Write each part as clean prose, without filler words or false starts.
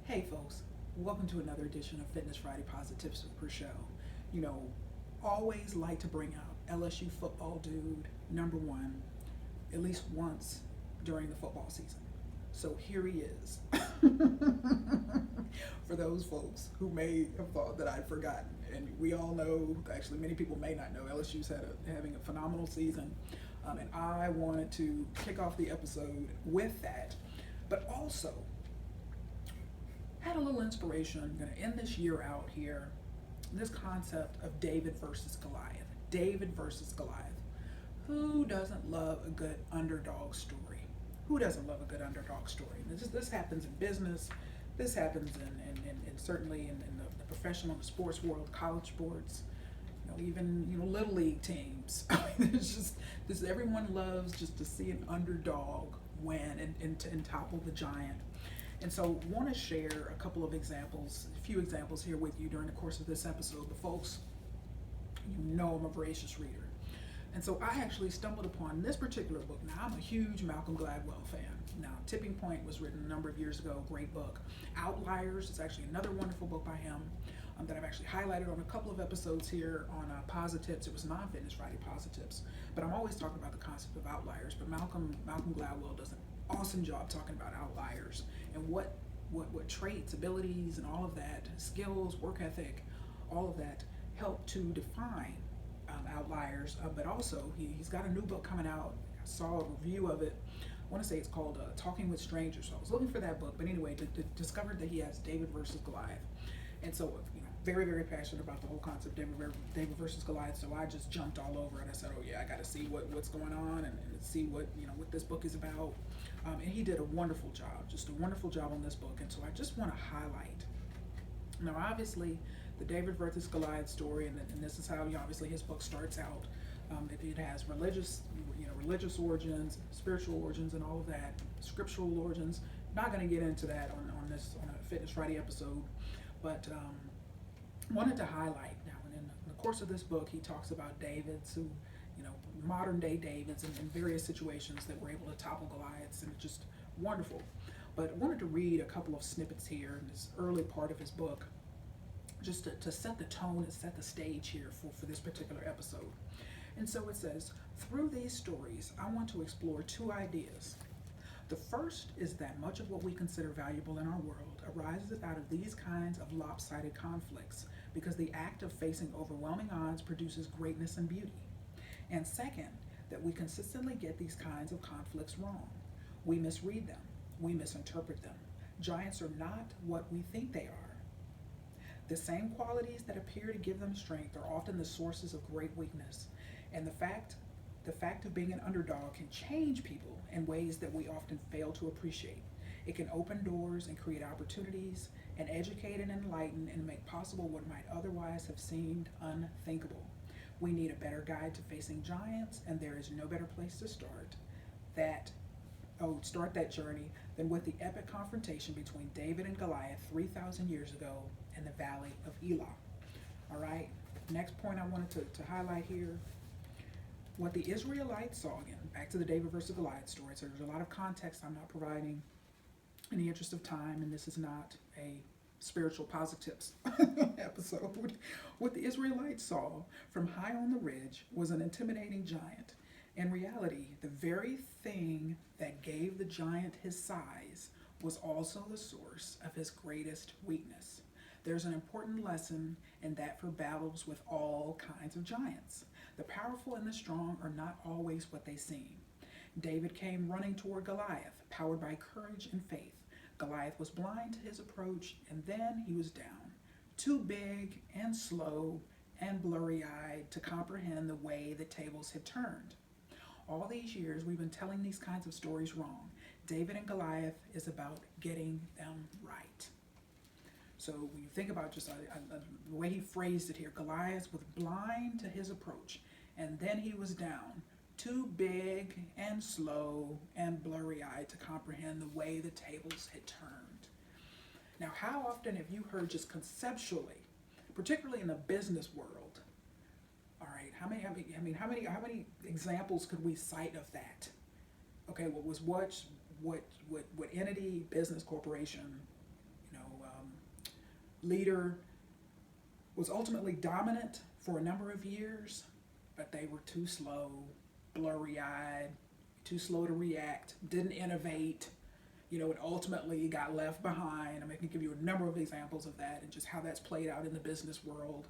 Hey folks, welcome to another edition of Fitness Friday Posi-TIPS with Rachelle. You know, always like to bring out LSU football dude number one at least once during the football season. So here he is. For those folks who may have thought that I'd forgotten, and we all know, actually many people may not know, LSU's having a phenomenal season, and I wanted to kick off the episode with that, but also had a little inspiration. I'm going to end this year out here. This concept of David versus Goliath. David versus Goliath. Who doesn't love a good underdog story? Who doesn't love a good underdog story? This happens in business. This happens in certainly in the professional and the sports world, college sports. Even little league teams. I mean, it's just this. Everyone loves just to see an underdog win and topple the giant. And so want to share a couple of examples, a few examples here with you during the course of this episode. But folks, you know I'm a voracious reader. And so I actually stumbled upon this particular book. Now, I'm a huge Malcolm Gladwell fan. Now, Tipping Point was written a number of years ago, great book. Outliers is actually another wonderful book by him that I've actually highlighted on a couple of episodes here on Posi-TIPS. It was non-Fitness Friday Posi-TIPS. But I'm always talking about the concept of outliers. But Malcolm Gladwell does an awesome job talking about outliers and what traits, abilities, and all of that, skills, work ethic, all of that help to define outliers. But also, he's got a new book coming out. I saw a review of it. I want to say it's called Talking with Strangers. So I was looking for that book. But anyway, discovered that he has David versus Goliath. And so, very, very passionate about the whole concept of David versus Goliath. So I just jumped all over it. I said, oh yeah, I got to see what's going on and see what this book is about. And he did a wonderful job, just a wonderful job on this book. And so I just want to highlight. Now, obviously, the David versus Goliath story, and this is how obviously his book starts out. It has religious origins, spiritual origins, and all of that, scriptural origins. Not going to get into that on a Fitness Friday episode, but wanted to highlight now. And in the course of this book, he talks about Davids who, modern day Davids in various situations that were able to topple Goliaths, and it's just wonderful. But I wanted to read a couple of snippets here in this early part of his book, just to set the tone and set the stage here for this particular episode. And so it says, through these stories, I want to explore two ideas. The first is that much of what we consider valuable in our world arises out of these kinds of lopsided conflicts, because the act of facing overwhelming odds produces greatness and beauty. And second, that we consistently get these kinds of conflicts wrong. We misread them. We misinterpret them. Giants are not what we think they are. The same qualities that appear to give them strength are often the sources of great weakness. And the fact of being an underdog can change people in ways that we often fail to appreciate. It can open doors and create opportunities and educate and enlighten and make possible what might otherwise have seemed unthinkable. We need a better guide to facing giants, and there is no better place to start that journey than with the epic confrontation between David and Goliath 3,000 years ago in the Valley of Elah. All right, next point I wanted to highlight here. What the Israelites saw, again, back to the David versus Goliath story. So there's a lot of context I'm not providing in the interest of time, and this is not a spiritual Posi-TIPS episode. What the Israelites saw from high on the ridge was an intimidating giant. In reality, the very thing that gave the giant his size was also the source of his greatest weakness. There's an important lesson in that for battles with all kinds of giants. The powerful and the strong are not always what they seem. David came running toward Goliath, powered by courage and faith. Goliath was blind to his approach, and then he was down, too big and slow and blurry-eyed to comprehend the way the tables had turned. All these years, we've been telling these kinds of stories wrong. David and Goliath is about getting them right. So when you think about just the way he phrased it here, Goliath was blind to his approach, and then he was down, too big and slow and blurry-eyed to comprehend the way the tables had turned. Now, how often have you heard just conceptually, particularly in the business world, all right, how many examples could we cite of that? Okay, what entity, business, corporation, leader was ultimately dominant for a number of years, but they were too slow, blurry-eyed, too slow to react, didn't innovate. It ultimately got left behind. I can give you a number of examples of that and just how that's played out in the business world.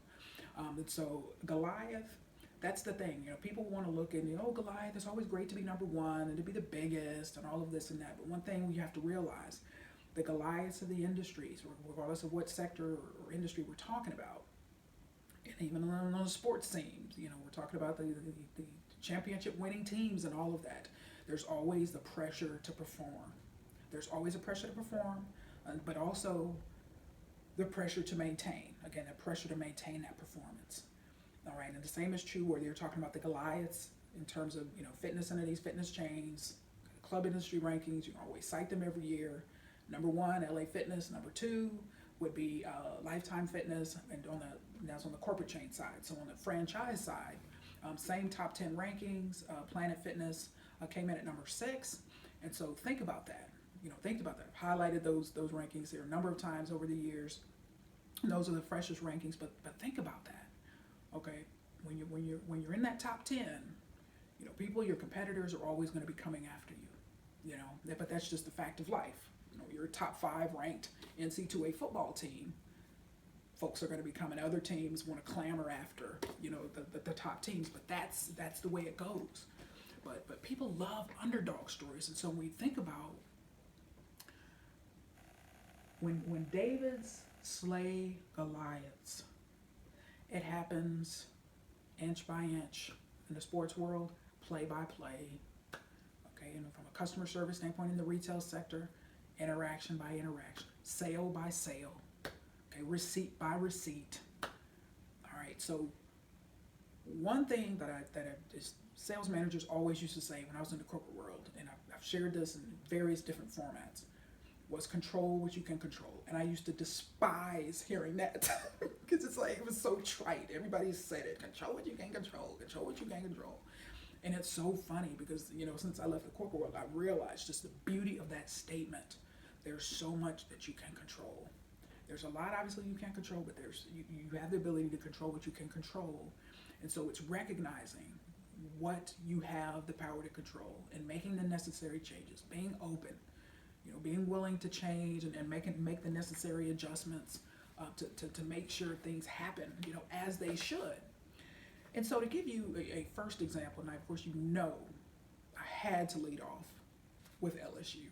And so Goliath, that's the thing. People want to look and, Goliath, it's always great to be number one and to be the biggest and all of this and that. But one thing you have to realize, the Goliaths of the industries, regardless of what sector or industry we're talking about, and even on the sports teams, we're talking about the championship winning teams and all of that. There's always the pressure to perform. There's always a pressure to perform, but also the pressure to maintain. Again, the pressure to maintain that performance. All right, and the same is true where you're talking about the Goliaths in terms of fitness under these fitness chains, club industry rankings. You can always cite them every year. Number one, LA Fitness. Number two would be Lifetime Fitness, and that's on the corporate chain side. So on the franchise side, same top 10 rankings. Planet Fitness came in at number 6, and so think about that. Think about that. I've highlighted those rankings there a number of times over the years. And those are the freshest rankings, but think about that. Okay, when you're in that top 10, people, your competitors are always going to be coming after you. But that's just the fact of life. You're a top 5 ranked NC2A football team. Folks are going to be coming. Other teams want to clamor after, the top teams. But that's the way it goes. But people love underdog stories, and so when we think about when Davids slay Goliaths, it happens inch by inch in the sports world, play by play. Okay, and from a customer service standpoint in the retail sector, interaction by interaction, sale by sale, okay, receipt by receipt. All right, so one thing that I just sales managers always used to say when I was in the corporate world, and I've shared this in various different formats, was control what you can control. And I used to despise hearing that because it was so trite. Everybody said it, control what you can control, control what you can control. And it's so funny because, since I left the corporate world, I realized just the beauty of that statement. There's so much that you can control. There's a lot, obviously, you can't control, but you have the ability to control what you can control. And so it's recognizing what you have the power to control and making the necessary changes, being open, being willing to change and make the necessary adjustments to make sure things happen, as they should. And so to give you a first example, and of course, I had to lead off with LSU.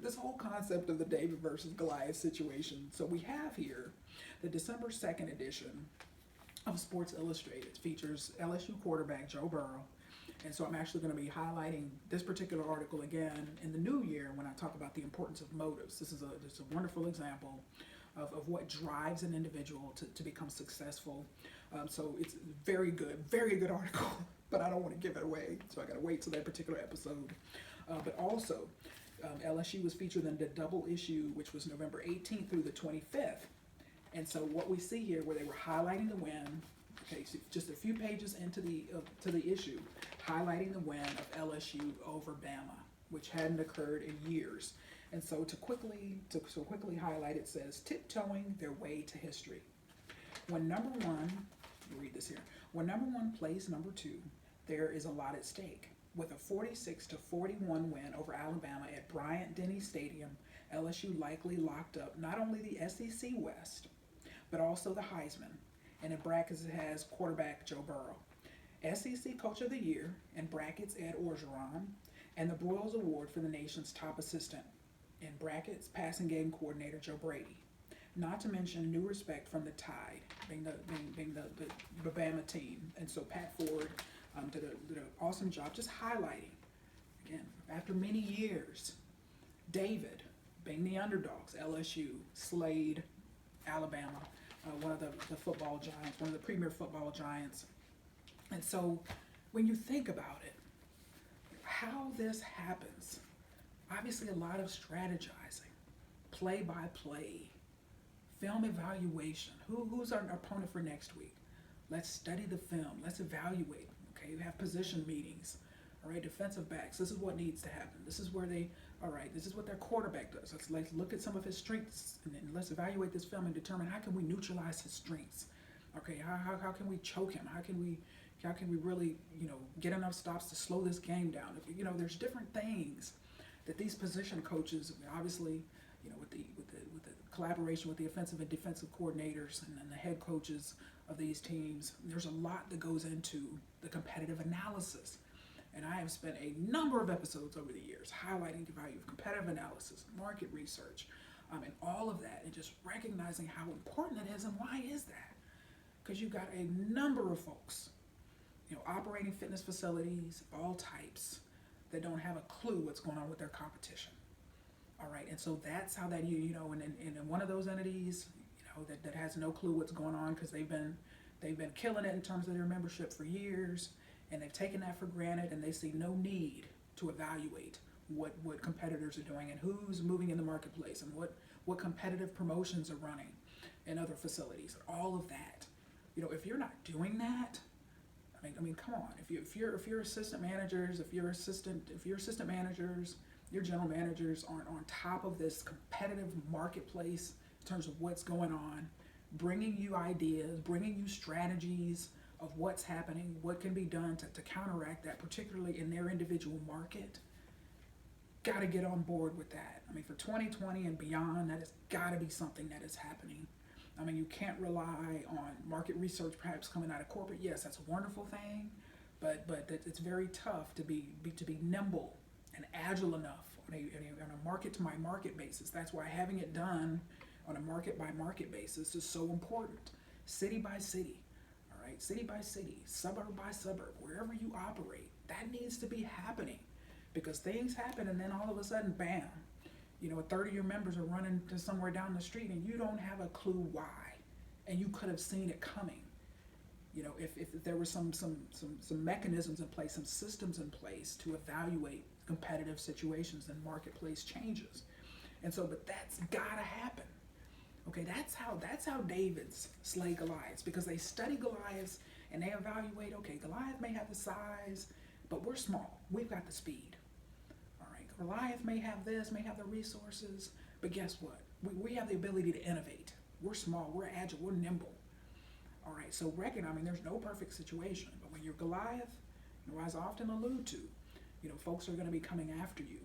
This whole concept of the David versus Goliath situation. So we have here the December 2nd edition of Sports Illustrated. It features LSU quarterback Joe Burrow. And so I'm actually going to be highlighting this particular article again in the new year when I talk about the importance of motives. This is a wonderful example of what drives an individual to become successful. So it's very good article, but I don't want to give it away, so I got to wait till that particular episode. But also, LSU was featured in the double issue, which was November 18th through the 25th. And so what we see here, where they were highlighting the win, okay, so just a few pages into the issue, highlighting the win of LSU over Bama, which hadn't occurred in years. And so to quickly highlight, it says, tiptoeing their way to history. When number one, read this here, when number one plays number two, there is a lot at stake. With a 46-41 win over Alabama at Bryant-Denny Stadium, LSU likely locked up not only the SEC West, but also the Heisman. And in brackets, it has quarterback Joe Burrow, SEC Coach of the Year, in brackets Ed Orgeron, and the Broyles Award for the nation's top assistant, in brackets passing game coordinator Joe Brady. Not to mention new respect from the Tide, being the Bama team. And so Pat Ford did an awesome job just highlighting, again, after many years, David, being the underdogs, LSU slayed Alabama, one of the football giants, one of the premier football giants. And so when you think about it, how this happens, obviously a lot of strategizing, play by play, film evaluation. Who's our opponent for next week? Let's study the film. Let's evaluate. Okay, you have position meetings. All right, defensive backs. This is what needs to happen. This is where they All right, this is what their quarterback does. Let's look at some of his strengths, and then let's evaluate this film and determine how can we neutralize his strengths. Okay, how can we choke him? How can we really, get enough stops to slow this game down? There's different things that these position coaches, obviously, with the collaboration with the offensive and defensive coordinators and then the head coaches of these teams, there's a lot that goes into the competitive analysis. And I have spent a number of episodes over the years highlighting the value of competitive analysis, market research, and all of that, and just recognizing how important it is. And why is that? Because you've got a number of folks, operating fitness facilities of all types that don't have a clue what's going on with their competition. All right, and so that's how that, and in one of those entities, that has no clue what's going on because they've been killing it in terms of their membership for years, and they've taken that for granted, and they see no need to evaluate what competitors are doing and who's moving in the marketplace and what competitive promotions are running in other facilities, all of that. If you're not doing that, I mean, come on. If your assistant managers, if your assistant managers, your general managers aren't on top of this competitive marketplace in terms of what's going on, bringing you ideas, bringing you strategies of what's happening, what can be done to counteract that, particularly in their individual market, got to get on board with that. I mean, for 2020 and beyond, that has got to be something that is happening. I mean, you can't rely on market research perhaps coming out of corporate. Yes, that's a wonderful thing, but it's very tough to be nimble and agile enough on a market to market basis. That's why having it done on a market by market basis is so important. City by city, all right, city by city, suburb by suburb, wherever you operate, that needs to be happening, because things happen and then all of a sudden, bam, a third of your members are running to somewhere down the street and you don't have a clue why, and you could have seen it coming. If there were some mechanisms in place, some systems in place to evaluate competitive situations and marketplace changes. And so, but that's gotta happen. Okay, that's how Davids slay Goliaths, because they study Goliaths and they evaluate, okay, Goliath may have the size, but we're small. We've got the speed. All right, Goliath may have this, may have the resources, but guess what? We have the ability to innovate. We're small, we're agile, we're nimble. All right, so there's no perfect situation, but when you're Goliath, as I often allude to, folks are going to be coming after you.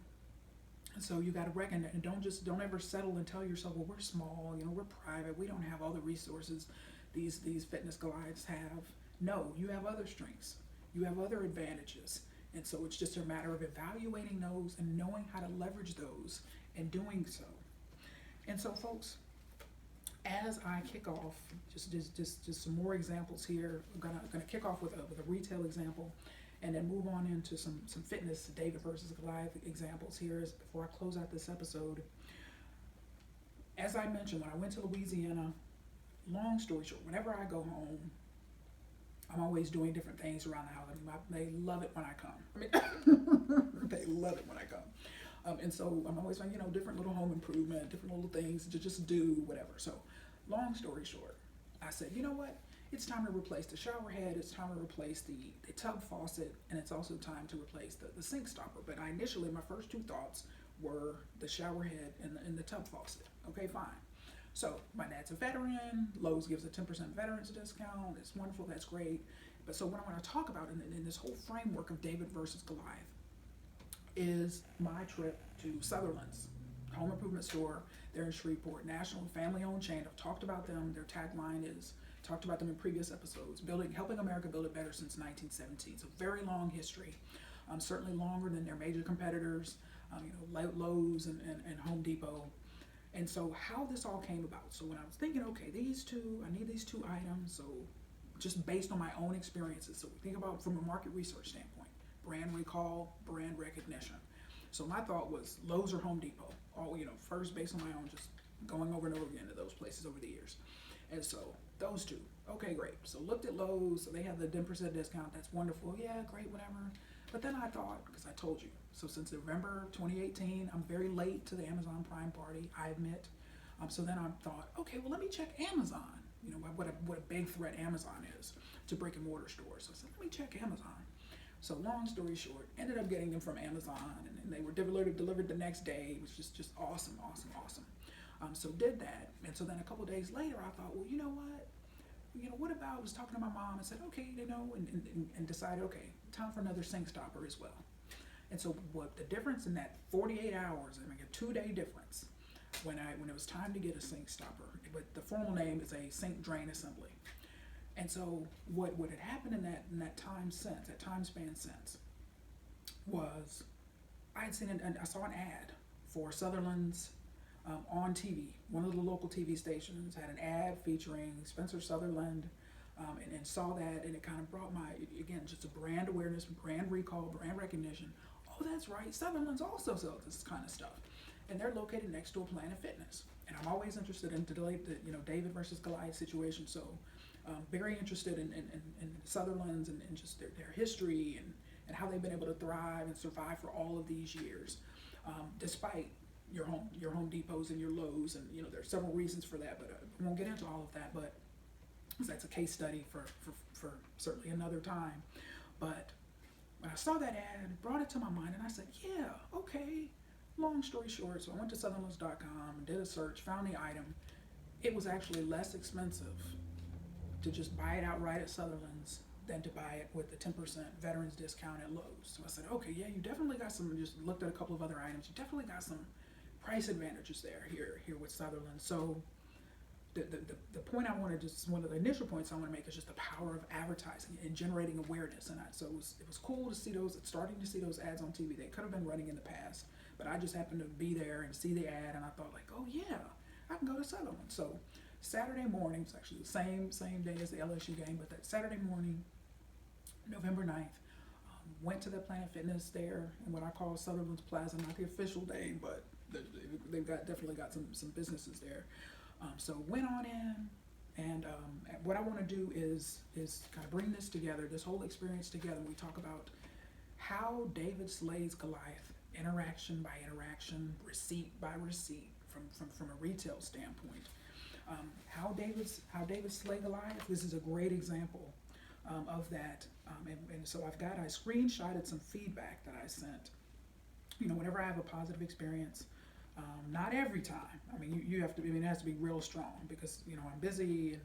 And so you got to recognize, and don't ever settle and tell yourself, well, we're small, we're private, we don't have all the resources these fitness Goliaths have. No, you have other strengths, you have other advantages, and so it's just a matter of evaluating those and knowing how to leverage those and doing so. And so, folks, as I kick off, just some more examples here. I'm gonna kick off with a retail example, and then move on into some fitness David versus Goliath examples here before I close out this episode. As I mentioned, when I went to Louisiana, long story short, whenever I go home, I'm always doing different things around the house. I mean, they love it when I come. They love it when I come. And so I'm always doing, different little home improvement, different little things to just do, whatever. So long story short, I said, you know what? It's time to replace the shower head, it's time to replace the tub faucet, and it's also time to replace the sink stopper. But initially, my first two thoughts were the shower head and the tub faucet. Okay, fine. So my dad's a veteran, Lowe's gives a 10% veterans discount, it's wonderful, that's great. But so what I want to talk about in this whole framework of David versus Goliath is my trip to Sutherland's home improvement store. They're in Shreveport, national family-owned chain. I've talked about them. Their tagline is, talked about them in previous episodes, helping America build it better since 1917. So very long history, certainly longer than their major competitors, Lowe's and Home Depot. And so how this all came about. So when I was thinking, okay, I need these two items. So just based on my own experiences. So we think about from a market research standpoint, brand recall, brand recognition. So my thought was Lowe's or Home Depot. All, first based on my own, just going over and over again to those places over the years. And so those two, okay, great. So looked at Lowe's, so they have the 10% discount. That's wonderful. Yeah, great, whatever. But then I thought, because I told you, so since November 2018, I'm very late to the Amazon Prime party, I admit. So then I thought, okay, well, let me check Amazon. What a big threat Amazon is to brick and mortar stores. So I said, let me check Amazon. So long story short, ended up getting them from Amazon, and they were delivered the next day. It was just awesome, awesome, awesome. So did that, and so then a couple days later, I thought, well, you know what? What about, I was talking to my mom and said, okay, and decided, okay, time for another sink stopper as well. And so what the difference in that 48 hours, I mean, a 2-day difference, when it was time to get a sink stopper, but the formal name is a sink drain assembly. And so what had happened in that time span since, was I saw an ad for Sutherland's on TV. One of the local TV stations had an ad featuring Spencer Sutherland, and saw that, and it kind of brought again, just a brand awareness, brand recall, brand recognition. Oh, that's right, Sutherland's also sells this kind of stuff, and they're located next to a Planet Fitness. And I'm always interested in David versus Goliath situation. So very interested in Sutherland's and just their history and how they've been able to thrive and survive for all of these years, despite your Home Depots and your Lowe's, and there are several reasons for that, but I won't get into all of that. But that's a case study for certainly another time. But when I saw that ad, it brought it to my mind, and I said, yeah, okay. Long story short, so I went to Sutherlands.com, did a search, found the item. It was actually less expensive to just buy it outright at Sutherland's than to buy it with the 10% veterans discount at Lowe's. So I said, okay, yeah, you definitely got some, just looked at a couple of other items, you definitely got some price advantages there here with Sutherland. So the point I wanted, just one of the initial points I want to make, is just the power of advertising and generating awareness. And so it was cool to see starting to see those ads on TV. They could have been running in the past, but I just happened to be there and see the ad, and I thought, like, oh yeah, I can go to Sutherland. So Saturday morning, it's actually the same day as the LSU game, but that Saturday morning, November 9th, went to the Planet Fitness there in what I call Sutherland's Plaza, not the official name, but they've definitely got some businesses there. So went on in, and what I want to do is kind of bring this together, this whole experience together. We talk about how David slays Goliath, interaction by interaction, receipt by receipt, from a retail standpoint. How David slay Goliath. This is a great example of that. And so I screenshotted some feedback that I sent. Whenever I have a positive experience. Not every time. I mean, you have to. I mean, it has to be real strong, because I'm busy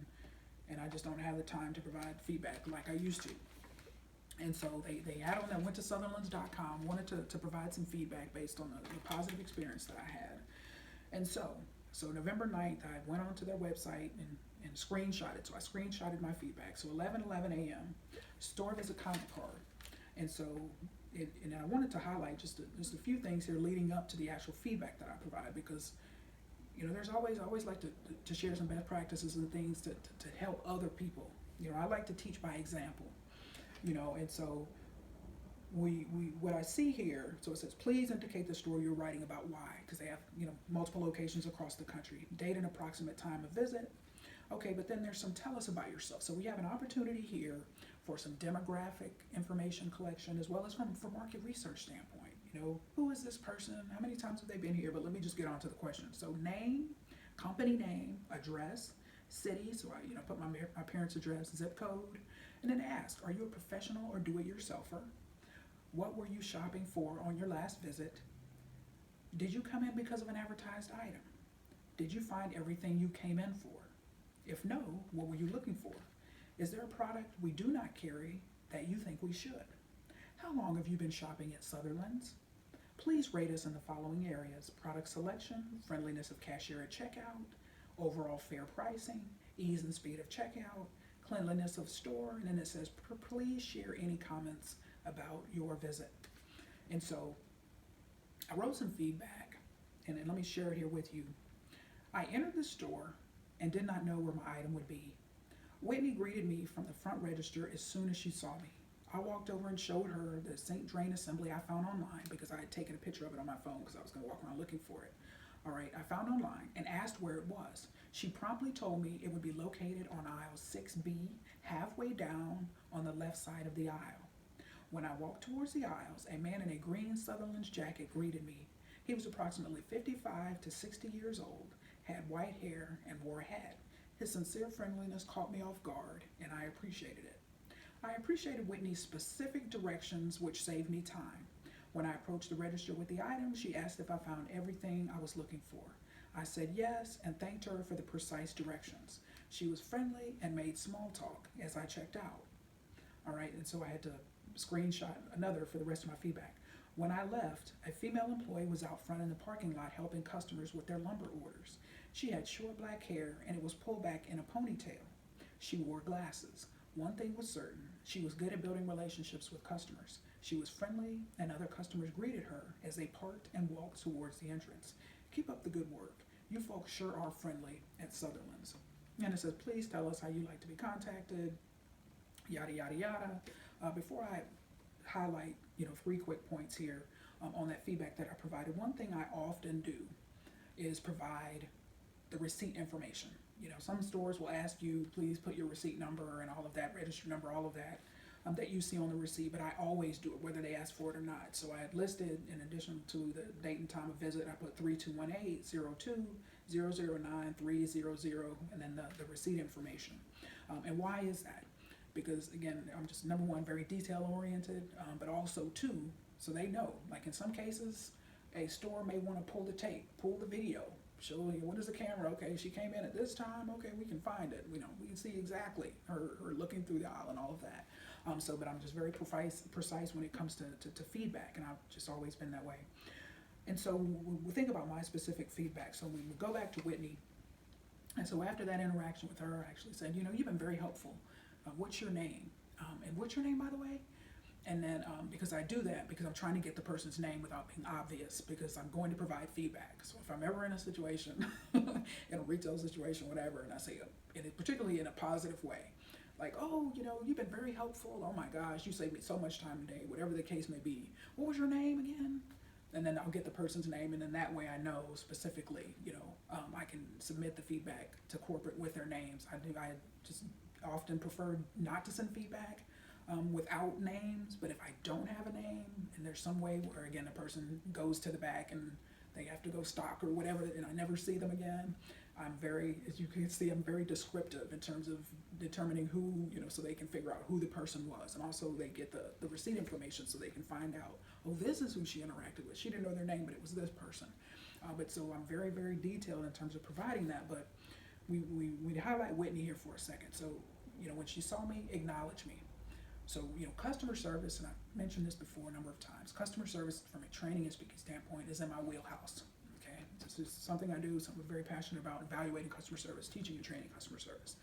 and I just don't have the time to provide feedback like I used to. And so they had on that, went to Sutherlands.com, wanted to provide some feedback based on the positive experience that I had. And so November 9th, I went onto their website and screenshotted. So I screenshotted my feedback. So 11 a.m. stored as a comment card. And so. And I wanted to highlight just a few things here leading up to the actual feedback that I provide, because there's always like to share some best practices and things to help other people. I like to teach by example. And so what I see here, so it says, please indicate the story you're writing about, why, because they have multiple locations across the country, date and approximate time of visit. Okay, but then there's some tell us about yourself. So we have an opportunity here for some demographic information collection, as well as from market research standpoint. Who is this person? How many times have they been here? But let me just get on to the question. So name, company name, address, city. So I put my parents' address, zip code, and then ask, are you a professional or do-it-yourselfer? What were you shopping for on your last visit? Did you come in because of an advertised item? Did you find everything you came in for? If no, what were you looking for? Is there a product we do not carry that you think we should? How long have you been shopping at Sutherland's? Please rate us in the following areas: product selection, friendliness of cashier at checkout, overall fair pricing, ease and speed of checkout, cleanliness of store, and then it says, please share any comments about your visit. And so I wrote some feedback, and let me share it here with you. I entered the store and did not know where my item would be. Whitney greeted me from the front register as soon as she saw me. I walked over and showed her the sink drain assembly I found online, because I had taken a picture of it on my phone because I was going to walk around looking for it. All right, I found online and asked where it was. She promptly told me it would be located on aisle 6B, halfway down on the left side of the aisle. When I walked towards the aisles, a man in a green Sutherland's jacket greeted me. He was approximately 55 to 60 years old, had white hair, and wore a hat. His sincere friendliness caught me off guard, and I appreciated it. I appreciated Whitney's specific directions, which saved me time. When I approached the register with the item, she asked if I found everything I was looking for. I said yes and thanked her for the precise directions. She was friendly and made small talk as I checked out. All right, and so I had to screenshot another for the rest of my feedback. When I left, a female employee was out front in the parking lot helping customers with their lumber orders. She had short black hair and it was pulled back in a ponytail. She wore glasses. One thing was certain, she was good at building relationships with customers. She was friendly, and other customers greeted her as they parked and walked towards the entrance. Keep up the good work. You folks sure are friendly at Sutherland's. And it says, please tell us how you like to be contacted, yada, yada, yada. Before I highlight, 3 quick points here on that feedback that I provided, one thing I often do is provide the receipt information. Some stores will ask you, please put your receipt number and all of that, register number, all of that, that you see on the receipt, but I always do it whether they ask for it or not. So I had listed, in addition to the date and time of visit, I put 3218-02-009-300, and then the receipt information. And why is that? Because again, I'm just, number one, very detail oriented, but also two, so they know. Like in some cases, a store may want to pull the tape, pull the video, show you what is the camera. Okay, she came in at this time. Okay, we can find it. We can see exactly her looking through the aisle and all of that. But I'm just very precise when it comes to feedback, and I've just always been that way. And so we think about my specific feedback. So we go back to Whitney, and so after that interaction with her, I actually said, you've been very helpful. What's your name? And what's your name, by the way? And then, because I do that, because I'm trying to get the person's name without being obvious, because I'm going to provide feedback. So if I'm ever in a situation, in a retail situation, whatever, and I say, particularly in a positive way, like, oh, you've been very helpful. Oh my gosh, you saved me so much time today, whatever the case may be. What was your name again? And then I'll get the person's name, and then that way I know specifically, I can submit the feedback to corporate with their names. I just often prefer not to send feedback without names, but if I don't have a name and there's some way where, again, a person goes to the back and they have to go stock or whatever, and I never see them again, as you can see, I'm very descriptive in terms of determining who, so they can figure out who the person was. And also they get the receipt information so they can find out, oh, this is who she interacted with. She didn't know their name, but it was this person. But so I'm very, very detailed in terms of providing that. But we highlight Whitney here for a second. So, when she saw me, acknowledge me. So, customer service, and I've mentioned this before a number of times, customer service from a training and speaking standpoint is in my wheelhouse. Okay, this is something I do, something I'm very passionate about, evaluating customer service, teaching and training customer service.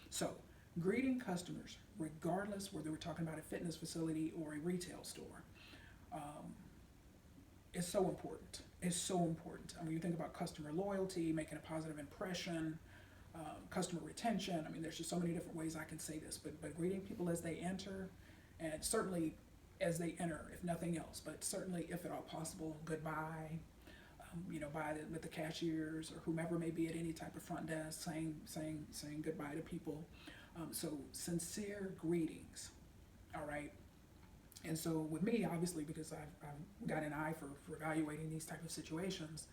So, greeting customers, regardless whether we're talking about a fitness facility or a retail store, is so important. It's so important. I mean, you think about customer loyalty, making a positive impression, customer retention. I mean, there's just so many different ways I can say this, but greeting people as they enter, and certainly as they enter, if nothing else, but certainly if at all possible, goodbye, with the cashiers or whomever may be at any type of front desk, saying goodbye to people. So sincere greetings, all right? And so with me, obviously, because I've got an eye for evaluating these type of situations,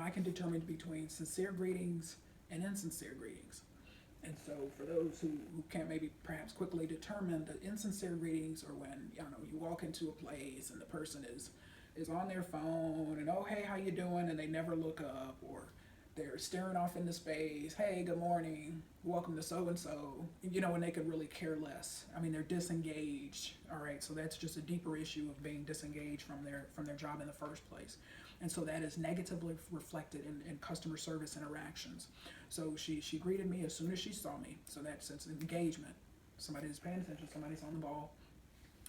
I can determine between sincere greetings and insincere greetings. And so for those who can't maybe perhaps quickly determine, the insincere greetings are when, you walk into a place and the person is on their phone and, oh, hey, how you doing? And they never look up, or they're staring off into space. Hey, good morning. Welcome to so-and-so. And they could really care less. I mean, they're disengaged. All right. So that's just a deeper issue of being disengaged from their job in the first place. And so that is negatively reflected in customer service interactions. So she greeted me as soon as she saw me. So that's engagement. Somebody's paying attention. Somebody's on the ball.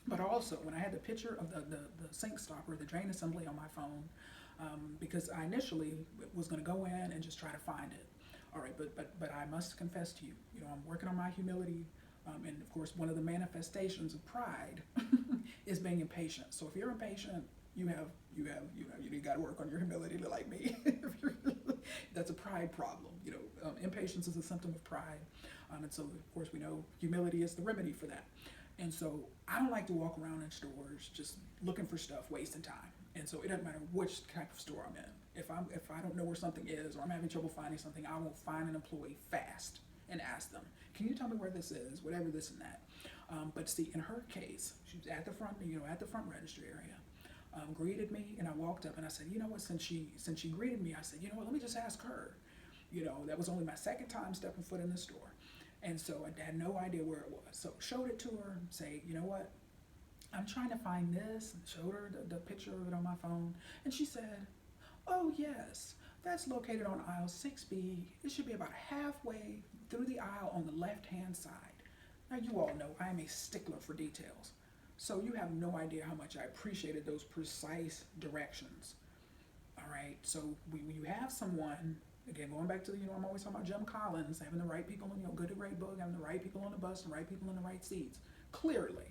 But also, when I had the picture of the sink stopper, the drain assembly on my phone, because I initially was going to go in and just try to find it. All right, but I must confess to you, I'm working on my humility, and of course, one of the manifestations of pride is being impatient. So if you're impatient, you got to work on your humility to like me. That's a pride problem. Impatience is a symptom of pride, and so of course we know humility is the remedy for that. And so I don't like to walk around in stores just looking for stuff, wasting time. And so it doesn't matter which type of store I'm in. If I don't know where something is, or I'm having trouble finding something, I will find an employee fast and ask them, can you tell me where this is, whatever this and that. But see, in her case, she was at the front, at the front register area, greeted me, and I walked up and I said, you know what, since she greeted me, I said, you know what, let me just ask her. That was only my second time stepping foot in the store. And so I had no idea where it was. So showed it to her, say, you know what, I'm trying to find this, and showed her the picture of it on my phone. And she said, oh yes, that's located on aisle 6B. It should be about halfway through the aisle on the left-hand side. Now you all know I am a stickler for details. So you have no idea how much I appreciated those precise directions. All right, so when you have someone, again, going back to I'm always talking about Jim Collins, having the right people in, Good to Great book, having the right people on the bus, the right people in the right seats. Clearly,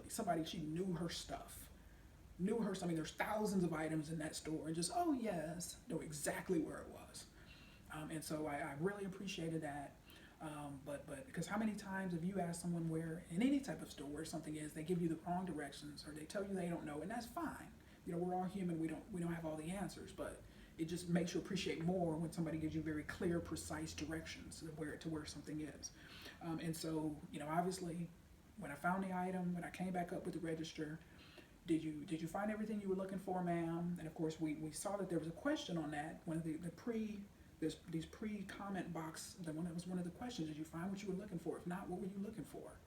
somebody, she knew her stuff. There's thousands of items in that store, and just, oh yes, know exactly where it was. And so I really appreciated that. But because how many times have you asked someone where, in any type of store, where something is, they give you the wrong directions, or they tell you they don't know, and that's fine. We're all human, we don't have all the answers, but it just makes you appreciate more when somebody gives you very clear, precise directions to where something is. And so, obviously, when I found the item, when I came back up with the register, did you find everything you were looking for, ma'am? And of course, we saw that there was a question on that. One of these pre-comment box, that was one of the questions. Did you find what you were looking for? If not, what were you looking for?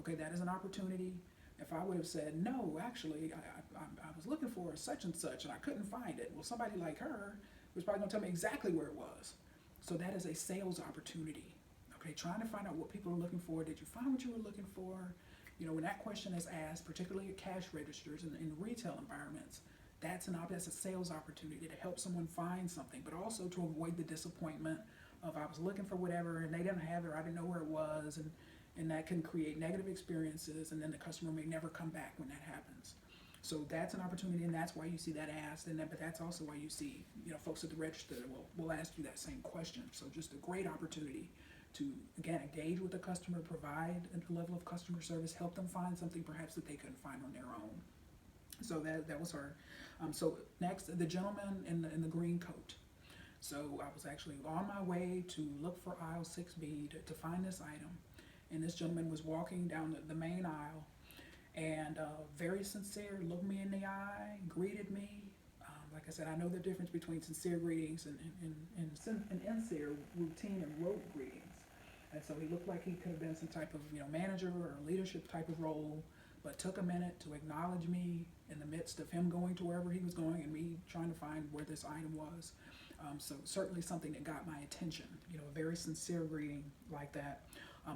Okay, that is an opportunity. If I would have said, no, actually, I was looking for such and such, and I couldn't find it. Well, somebody like her was probably going to tell me exactly where it was. So that is a sales opportunity. Okay, trying to find out what people are looking for. Did you find what you were looking for? When that question is asked, particularly at cash registers and in retail environments, that's a sales opportunity to help someone find something, but also to avoid the disappointment of, I was looking for whatever and they didn't have it, or I didn't know where it was, and that can create negative experiences, and then the customer may never come back when that happens. So that's an opportunity, and that's why you see that asked, but that's also why you see folks at the register that will ask you that same question. So just a great opportunity to, again, engage with the customer, provide a level of customer service, help them find something perhaps that they couldn't find on their own. So that was her. So next, the gentleman in the green coat. So I was actually on my way to look for aisle 6B to find this item, and this gentleman was walking down the main aisle, and very sincere, looked me in the eye, greeted me. Like I said, I know the difference between sincere greetings and insincere, routine and rote greetings. And so he looked like he could have been some type of manager or leadership type of role, but took a minute to acknowledge me in the midst of him going to wherever he was going and me trying to find where this item was. So certainly something that got my attention, a very sincere greeting like that.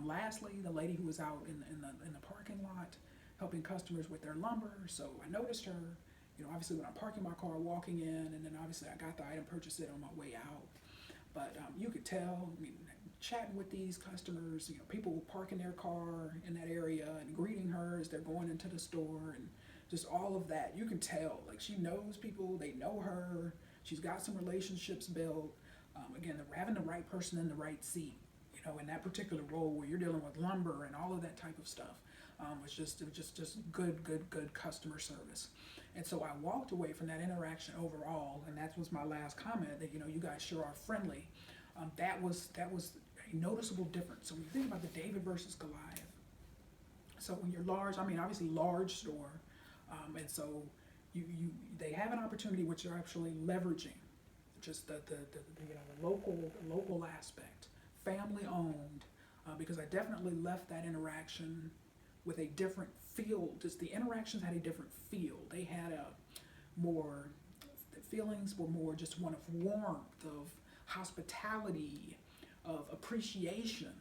Lastly, the lady who was out in the parking lot helping customers with their lumber. So I noticed her, obviously when I'm parking my car, walking in, and then obviously I got the item, purchased it on my way out. But you could tell, chatting with these customers, people parking their car in that area and greeting her as they're going into the store, and just all of that. You can tell, like, she knows people, they know her, she's got some relationships built. Again, having the right person in the right seat, in that particular role where you're dealing with lumber and all of that type of stuff, was just good customer service. And so I walked away from that interaction overall, and that was my last comment, that you guys sure are friendly. That was a noticeable difference. So when you think about the David versus Goliath, so when you're large, obviously large store, and so they have an opportunity which you're actually leveraging, just the local aspect, family owned, because I definitely left that interaction with a different feel. Just the interactions had a different feel. They had the feelings were more just one of warmth, of hospitality, of appreciation.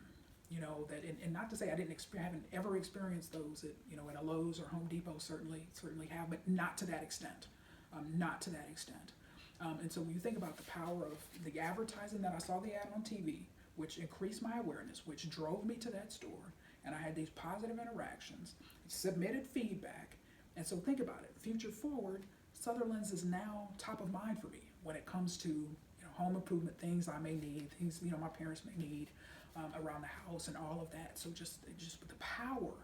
And not to say I haven't ever experienced those at a Lowe's or Home Depot. Certainly have, but not to that extent. And so when you think about the power of the advertising, that I saw the ad on TV, which increased my awareness, which drove me to that store, and I had these positive interactions, submitted feedback, and so think about it. Future forward, Sutherland's is now top of mind for me when it comes to home improvement, things I may need, things my parents may need around the house and all of that. So just with the power.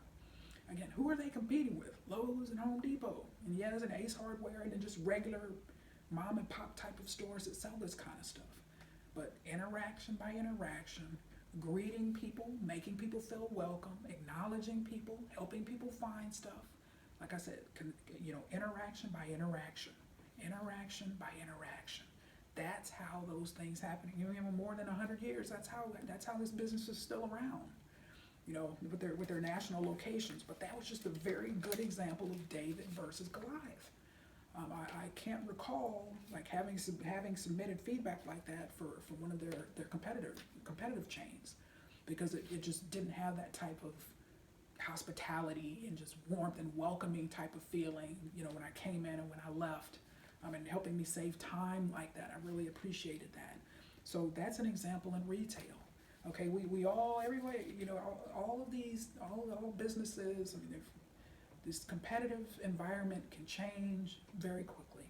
Again, who are they competing with? Lowe's and Home Depot, and there's an Ace Hardware, and then just regular mom and pop type of stores that sell this kind of stuff. But interaction by interaction, greeting people, making people feel welcome, acknowledging people, helping people find stuff. Like I said, interaction by interaction, interaction by interaction. That's how those things happen. More than 100 years. That's how this business is still around. With their national locations. But that was just a very good example of David versus Goliath. I can't recall like having submitted feedback like that for one of their competitive chains, because it just didn't have that type of hospitality and just warmth and welcoming type of feeling. When I came in and when I left, and helping me save time like that, I really appreciated that. So that's an example in retail. Okay, we all everywhere. All of these all businesses. This competitive environment can change very quickly.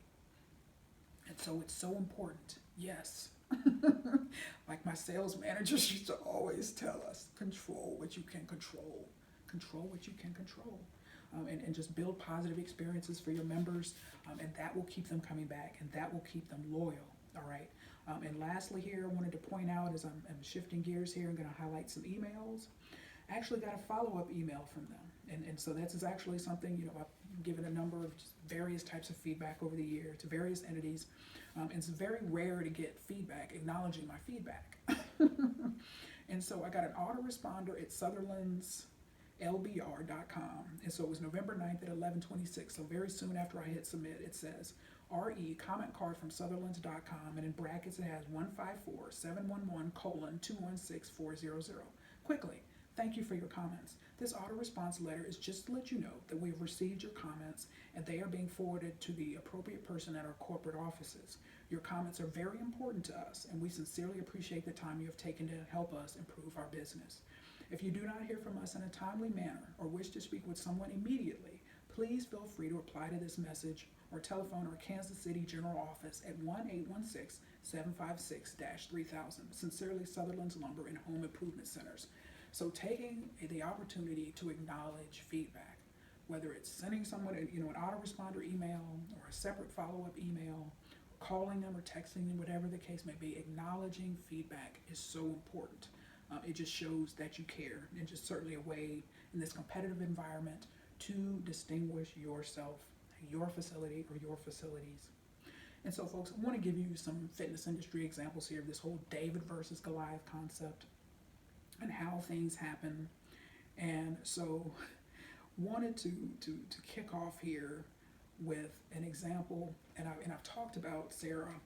And so it's so important. Yes. Like my sales managers used to always tell us, control what you can control. Control what you can control. And just build positive experiences for your members. And that will keep them coming back, and that will keep them loyal. All right. And lastly here, I wanted to point out as I'm shifting gears here, I'm going to highlight some emails. I actually got a follow-up email from them. And so that's actually something, I've given a number of just various types of feedback over the year to various entities. And it's very rare to get feedback acknowledging my feedback. And so I got an autoresponder at sutherlandslbr.com. And so it was November 9th at 11:26. So very soon after I hit submit, it says, RE comment card from sutherlands.com, and in brackets it has 154-711:216400. Quickly, thank you for your comments. This auto response letter is just to let you know that we have received your comments and they are being forwarded to the appropriate person at our corporate offices. Your comments are very important to us, and we sincerely appreciate the time you have taken to help us improve our business. If you do not hear from us in a timely manner or wish to speak with someone immediately, please feel free to reply to this message or telephone our Kansas City General Office at 1-816-756-3000. Sincerely, Sutherland's Lumber and Home Improvement Centers. So taking the opportunity to acknowledge feedback, whether it's sending someone an autoresponder email or a separate follow-up email, calling them or texting them, whatever the case may be, acknowledging feedback is so important. It just shows that you care, and just certainly a way in this competitive environment to distinguish yourself, your facility, or your facilities. And so, folks, I want to give you some fitness industry examples here of this whole David versus Goliath concept and how things happen. And so wanted to kick off here with an example, and I've talked about Sarah,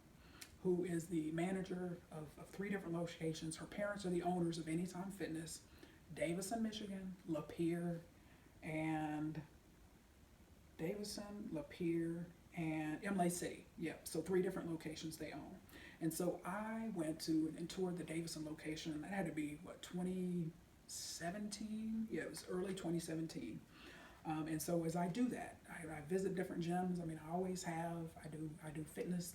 who is the manager of 3 different locations. Her parents are the owners of Anytime Fitness, Davison, Michigan, Lapeer, and Imlay City. Yep, so 3 different locations they own. And so I went to and toured the Davison location, and that had to be, 2017? Yeah, it was early 2017. And so as I do that, I visit different gyms. I always have. I do fitness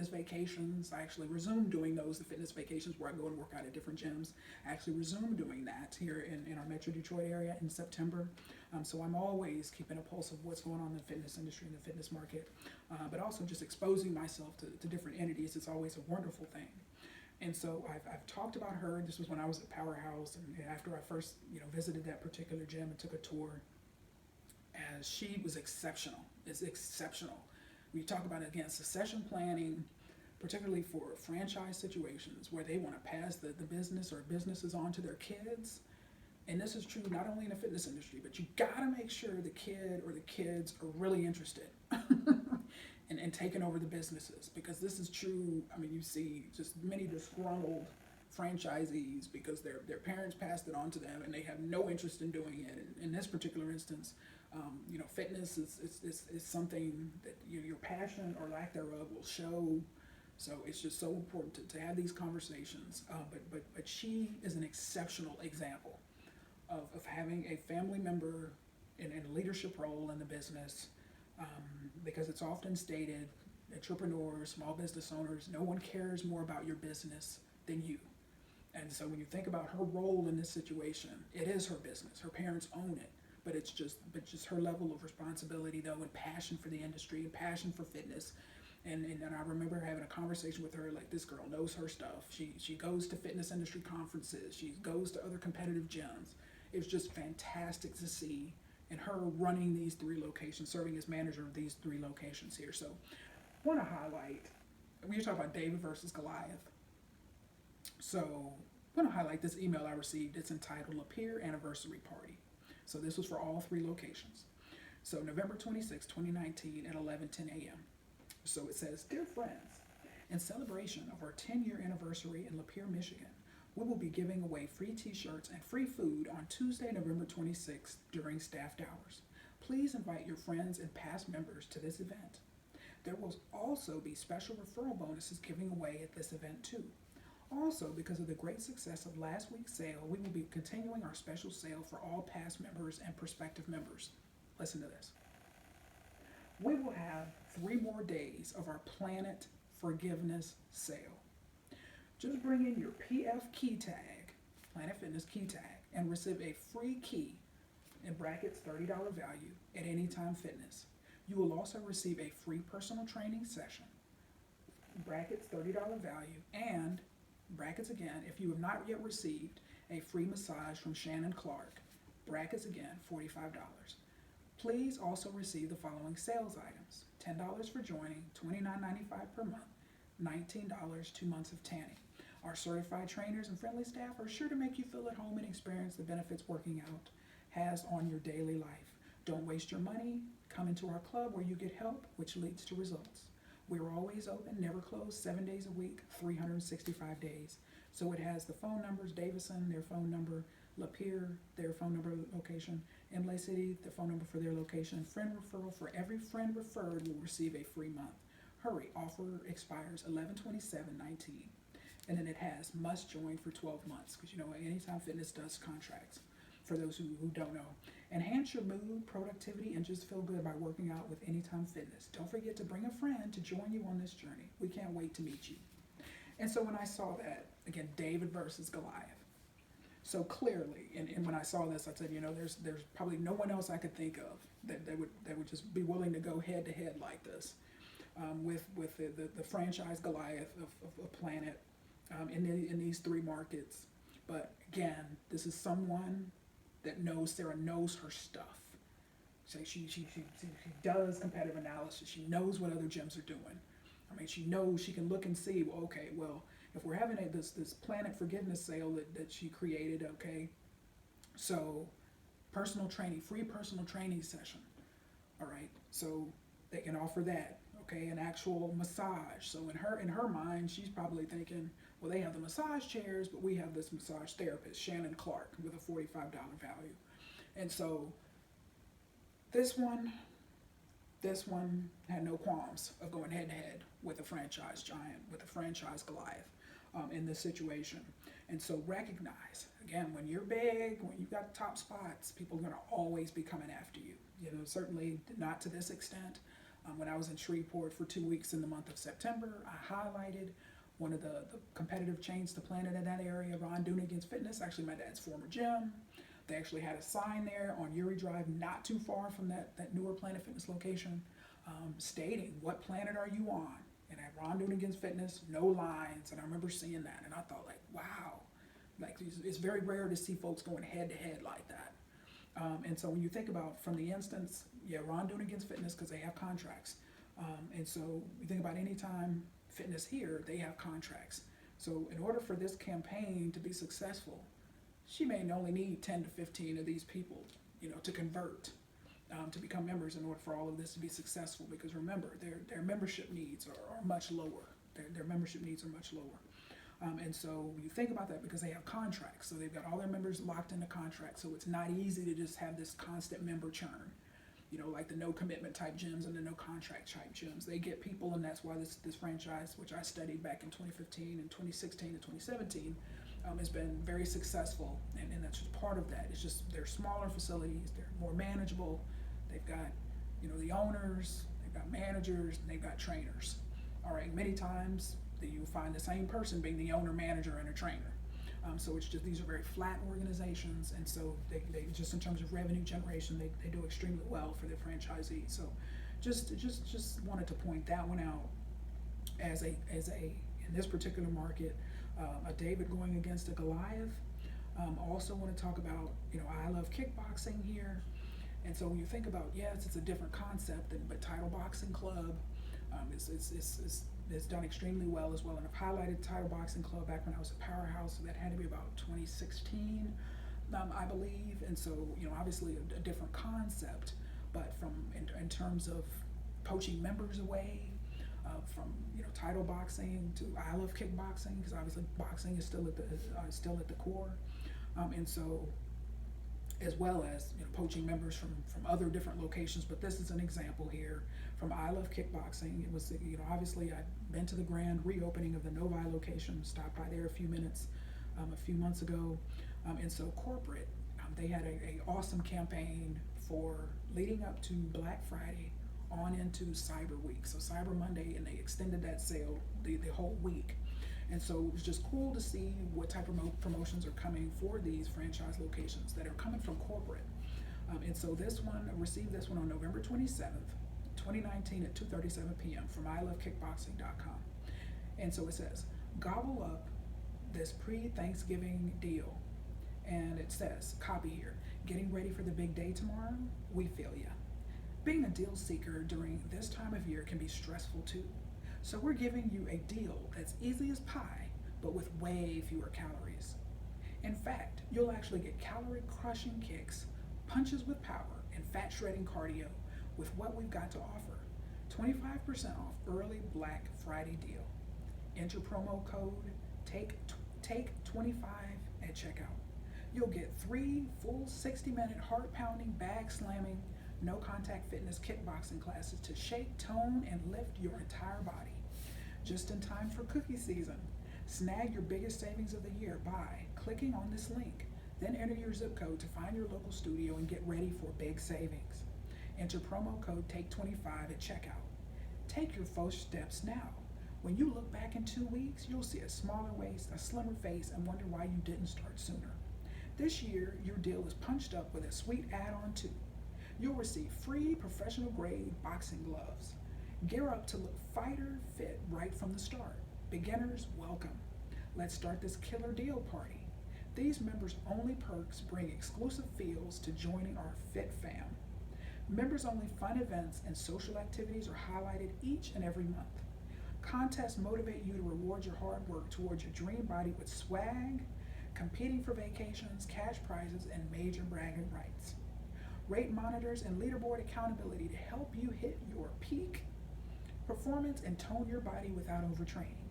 vacations. I actually resume doing those, the fitness vacations where I go and work out at different gyms. I actually resume doing that here in our Metro Detroit area in September. So I'm always keeping a pulse of what's going on in the fitness industry and the fitness market, but also just exposing myself to different entities. It's always a wonderful thing. And so I've talked about her. This was when I was at Powerhouse, and after I first visited that particular gym and took a tour. As she was exceptional. It's exceptional. We talk about, again, succession planning, particularly for franchise situations where they want to pass the business or businesses on to their kids. And this is true not only in the fitness industry, but you got to make sure the kid or the kids are really interested in taking over the businesses, because this is true. You see just many disgruntled franchisees because their parents passed it on to them and they have no interest in doing it. In this particular instance, fitness is something that your passion or lack thereof will show. So it's just so important to have these conversations. But she is an exceptional example of having a family member in a leadership role in the business, because it's often stated, entrepreneurs, small business owners, no one cares more about your business than you. And so when you think about her role in this situation, it is her business. Her parents own it. But it's just her level of responsibility, though, and passion for the industry and passion for fitness And I remember having a conversation with her, like, this girl knows her stuff. She goes to fitness industry conferences. She goes to other competitive gyms. It was just fantastic to see, and her running these 3 locations, serving as manager of these 3 locations here. So I want to highlight, when you talk about David versus Goliath, so I want to highlight this email I received. It's entitled A Peer Anniversary Party. So this was for all 3 locations. So November 26, 2019 at 11:10 a.m. So it says, Dear friends, in celebration of our 10-year anniversary in Lapeer, Michigan, we will be giving away free t-shirts and free food on Tuesday, November 26th during staffed hours. Please invite your friends and past members to this event. There will also be special referral bonuses giving away at this event too. Also, because of the great success of last week's sale, we will be continuing our special sale for all past members and prospective members. Listen to this. We will have 3 more days of our Planet Forgiveness sale. Just bring in your PF key tag, Planet Fitness key tag, and receive a free key, in brackets $30 value, at Anytime Fitness. You will also receive a free personal training session, brackets $30 value, and brackets again, if you have not yet received a free massage from Shannon Clark, brackets again, $45. Please also receive the following sales items: $10 for joining, $29.95 per month, $19 2 months of tanning. Our certified trainers and friendly staff are sure to make you feel at home and experience the benefits working out has on your daily life. Don't waste your money. Come into our club where you get help, which leads to results. We're always open, never closed, 7 days a week, 365 days. So it has the phone numbers, Davison, their phone number, Lapeer, their phone number, location, Imlay City, the phone number for their location. Friend referral: for every friend referred will receive a free month. Hurry, offer expires 11/27/19. And then it has must join for 12 months, because you know Anytime Fitness does contracts, for those who don't know. Enhance your mood, productivity, and just feel good by working out with Anytime Fitness. Don't forget to bring a friend to join you on this journey. We can't wait to meet you. And so when I saw that, again, David versus Goliath, so clearly, and when I saw this, I said, you know, there's probably no one else I could think of that would just be willing to go head to head like this, with the franchise Goliath of Planet, in these 3 markets. But again, this is someone that knows Sarah knows her stuff. So she does competitive analysis. She knows what other gyms are doing. I mean, she knows, she can look and see, well, okay, well, if we're having this Planet Forgiveness sale that she created, okay, so personal training, free personal training session, all right, so they can offer that, okay, an actual massage. So in her mind, she's probably thinking, well, they have the massage chairs, but we have this massage therapist, Shannon Clark, with a $45 value. And so this one had no qualms of going head to head with a franchise giant, with a franchise Goliath, in this situation. And so recognize, again, when you're big, when you've got top spots, people are going to always be coming after you. You know, certainly not to this extent. When I was in Shreveport for 2 weeks in the month of September, I highlighted one of the competitive chains to Planet in that area, Ron Dunigan's Fitness, actually my dad's former gym. They actually had a sign there on Uri Drive, not too far from that newer Planet Fitness location, stating, what planet are you on? And at Ron Dunigan's Fitness, no lines. And I remember seeing that, and I thought, like, wow, like it's very rare to see folks going head to head like that. And so when you think about, from the instance, yeah, Ron Dunigan's Fitness, because they have contracts. And so you think about Anytime Fitness here, they have contracts. So in order for this campaign to be successful, she may only need 10 to 15 of these people, you know, to convert, to become members, in order for all of this to be successful. Because remember, their membership needs are much lower. Their membership needs are much lower. And so when you think about that, because they have contracts, so they've got all their members locked into contracts, so it's not easy to just have this constant member churn. You know, like the no commitment type gyms and the no contract type gyms. They get people, and that's why this franchise, which I studied back in 2015 and 2016 and 2017, has been very successful. And that's just part of that. It's just they're smaller facilities, they're more manageable. They've got, you know, the owners, they've got managers, and they've got trainers. All right, many times that you find the same person being the owner, manager, and a trainer. So it's just, these are very flat organizations, and so they just in terms of revenue generation, they do extremely well for their franchisees. So just wanted to point that one out, in this particular market, a David going against a Goliath. Also want to talk about, I love kickboxing here. And so when you think about, yes, it's a different concept, but Title Boxing Club it's done extremely well as well. And I've highlighted Title Boxing Club back when I was at Powerhouse, so that had to be about 2016, I believe. And so, obviously a different concept, but in terms of poaching members away, from title boxing to I love kickboxing, because obviously boxing is still at the core, and so as well as poaching members from other different locations. But this is an example here from I Love Kickboxing. It was obviously I'd been to the grand reopening of the Novi location, stopped by there a few months ago, and so corporate, they had a awesome campaign for leading up to Black Friday on into Cyber Week, so Cyber Monday, and they extended that sale the whole week. And so it was just cool to see what type of promotions are coming for these franchise locations that are coming from corporate. And so I received this one on November 27th, 2019 at 2:37 p.m. from ilovekickboxing.com. And so it says, gobble up this pre-Thanksgiving deal. And it says, copy here, getting ready for the big day tomorrow? We feel ya. Being a deal seeker during this time of year can be stressful too. So we're giving you a deal that's easy as pie, but with way fewer calories. In fact, you'll actually get calorie crushing kicks, punches with power, and fat shredding cardio with what we've got to offer. 25% off early Black Friday deal. Enter promo code TAKE25 at checkout. You'll get 3 full 60-minute heart-pounding, bag-slamming, no-contact fitness kickboxing classes to shake, tone, and lift your entire body. Just in time for cookie season. Snag your biggest savings of the year by clicking on this link. Then enter your zip code to find your local studio and get ready for big savings. Enter promo code TAKE25 at checkout. Take your first steps now. When you look back in 2 weeks, you'll see a smaller waist, a slimmer face, and wonder why you didn't start sooner. This year, your deal is punched up with a sweet add-on too. You'll receive free professional grade boxing gloves. Gear up to look fighter fit right from the start. Beginners, welcome. Let's start this killer deal party. These members only perks bring exclusive feels to joining our fit fam. Members only fun events and social activities are highlighted each and every month. Contests motivate you to reward your hard work towards your dream body with swag, competing for vacations, cash prizes, and major bragging rights. Rate monitors and leaderboard accountability to help you hit your peak performance and tone your body without overtraining.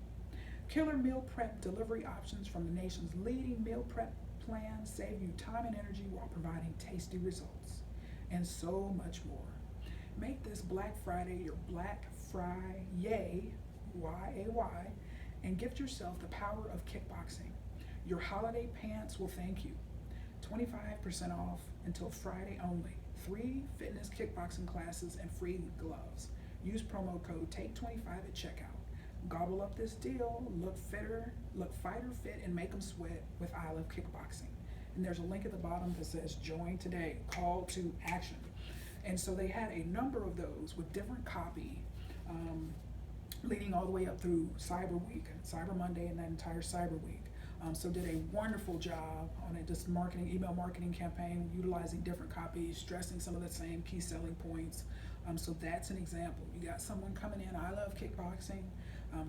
Killer meal prep delivery options from the nation's leading meal prep plan save you time and energy while providing tasty results. And so much more. Make this Black Friday your Black Fry, yay, Y-A-Y, and gift yourself the power of kickboxing. Your holiday pants will thank you. 25% off until Friday only. 3 fitness kickboxing classes and free gloves. Use promo code TAKE25 at checkout. Gobble up this deal, look fighter fit, and make them sweat with I Love Kickboxing. And there's a link at the bottom that says join today, call to action. And so they had a number of those with different copy, leading all the way up through Cyber Week, Cyber Monday, and that entire Cyber Week. So did a wonderful job on it, just email marketing campaign, utilizing different copies, stressing some of the same key selling points. So that's an example. You got someone coming in, I Love Kickboxing,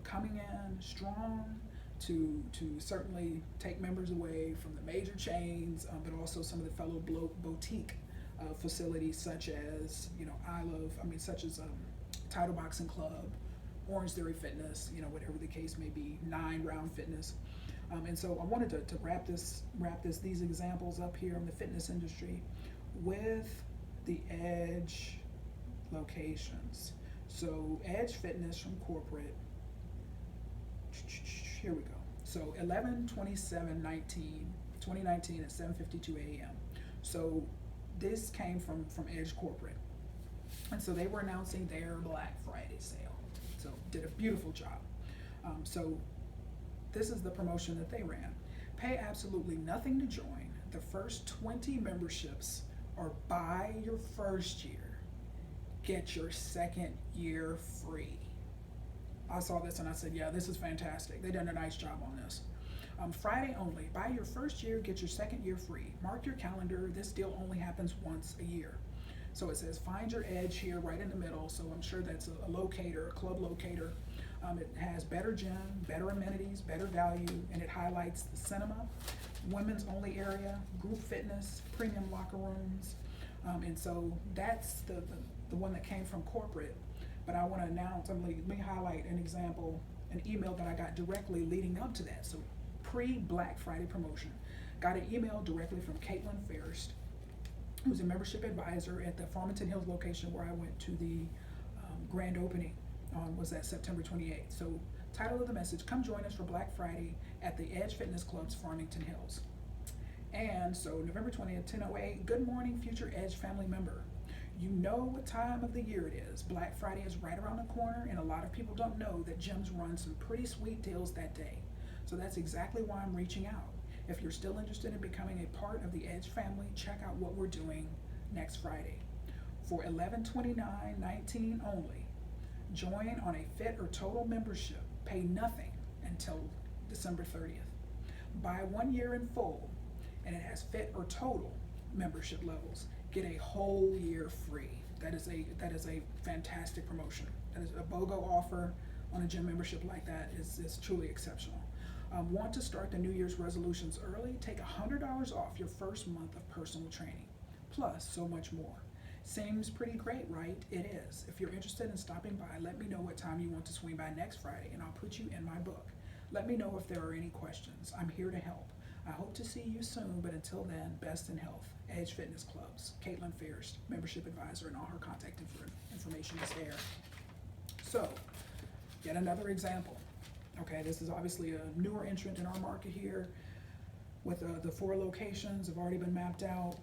coming in strong to certainly take members away from the major chains, but also some of the fellow boutique facilities such as, such as Title Boxing Club, Orange Theory Fitness, whatever the case may be, 9 Round Fitness. And so I wanted to wrap these examples up here in the fitness industry with the Edge locations. So Edge Fitness from corporate, here we go. So 11/27/2019 at 7:52 a.m. So this came from Edge Corporate. And so they were announcing their Black Friday sale. So did a beautiful job. So this is the promotion that they ran. Pay absolutely nothing to join. The first 20 memberships are buy your first year, get your second year free. I saw this and I said, yeah, this is fantastic. They done a nice job on this. Friday only. Buy your first year, get your second year free. Mark your calendar. This deal only happens once a year. So it says find your edge here right in the middle. So I'm sure that's a locator, a club locator. It has better gym, better amenities, better value, and it highlights the cinema, women's only area, group fitness, premium locker rooms. And so that's the one that came from corporate. But I want to announce, let me highlight an example, an email that I got directly leading up to that. So pre-Black Friday promotion. Got an email directly from Caitlin Fairst, who's a membership advisor at the Farmington Hills location where I went to the grand opening was that September 28th. So title of the message, come join us for Black Friday at the Edge Fitness Club's Farmington Hills. And so November 20th, 10:08, good morning, future Edge family member. You know what time of the year it is. Black Friday is right around the corner, and a lot of people don't know that gyms run some pretty sweet deals that day. So that's exactly why I'm reaching out. If you're still interested in becoming a part of the Edge family, check out what we're doing next Friday. For $1129.19 only, join on a fit or total membership. Pay nothing until December 30th. Buy 1 year in full, and it has fit or total membership levels. Get a whole year free. That is a fantastic promotion. That is a BOGO offer on a gym membership like that is truly exceptional. Want to start the New Year's resolutions early? Take $100 off your first month of personal training, plus so much more. Seems pretty great, right? It is. If you're interested in stopping by, let me know what time you want to swing by next Friday, and I'll put you in my book. Let me know if there are any questions. I'm here to help. I hope to see you soon, but until then, best in health. Edge Fitness Clubs, Caitlin Fairst, membership advisor, and all her contact information is there. So, yet another example. Okay, this is obviously a newer entrant in our market here with the 4 locations have already been mapped out,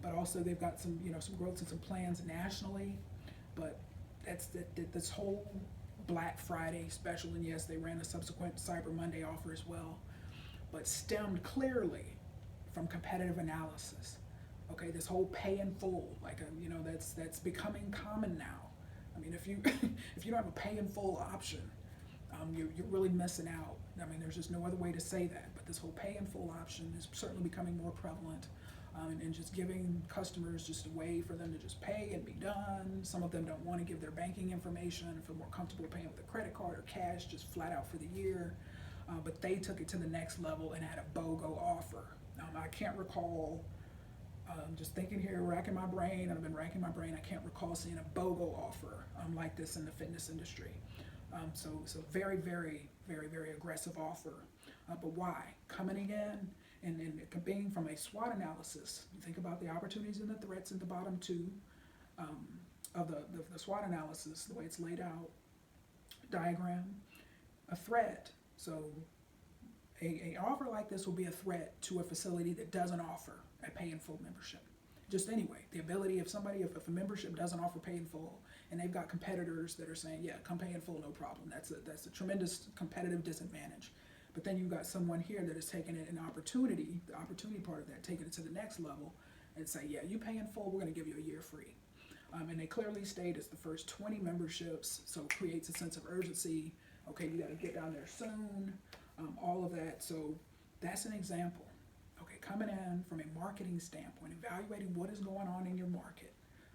but also they've got some growth and some plans nationally, but that's this whole Black Friday special, and yes, they ran a subsequent Cyber Monday offer as well, but stemmed clearly from competitive analysis. Okay, this whole pay in full, that's becoming common now. I mean, if you if you don't have a pay in full option, you're really missing out. I mean, there's just no other way to say that. But this whole pay in full option is certainly becoming more prevalent, and just giving customers just a way for them to just pay and be done. Some of them don't want to give their banking information, feel more comfortable paying with a credit card or cash, just flat out for the year. But they took it to the next level and had a BOGO offer. I can't recall. Just thinking here, racking my brain. I've been racking my brain. I can't recall seeing a BOGO offer like this in the fitness industry. So very, very, very, very aggressive offer. But why? Coming in and being from a SWOT analysis, you think about the opportunities and the threats in the bottom 2 of the SWOT analysis, the way it's laid out, diagram, a threat. So a offer like this will be a threat to a facility that doesn't offer a pay in full membership. Just anyway, the ability if a membership doesn't offer pay in full, and they've got competitors that are saying, yeah, come pay in full, no problem. That's a tremendous competitive disadvantage. But then you've got someone here that is taking it an opportunity, the opportunity part of that, taking it to the next level and say, yeah, you pay in full, we're going to give you a year free. And they clearly state it's the first 20 memberships, so it creates a sense of urgency. Okay, you got to get down there soon, all of that. So that's an example. Okay, coming in from a marketing standpoint, evaluating what is going on in your market.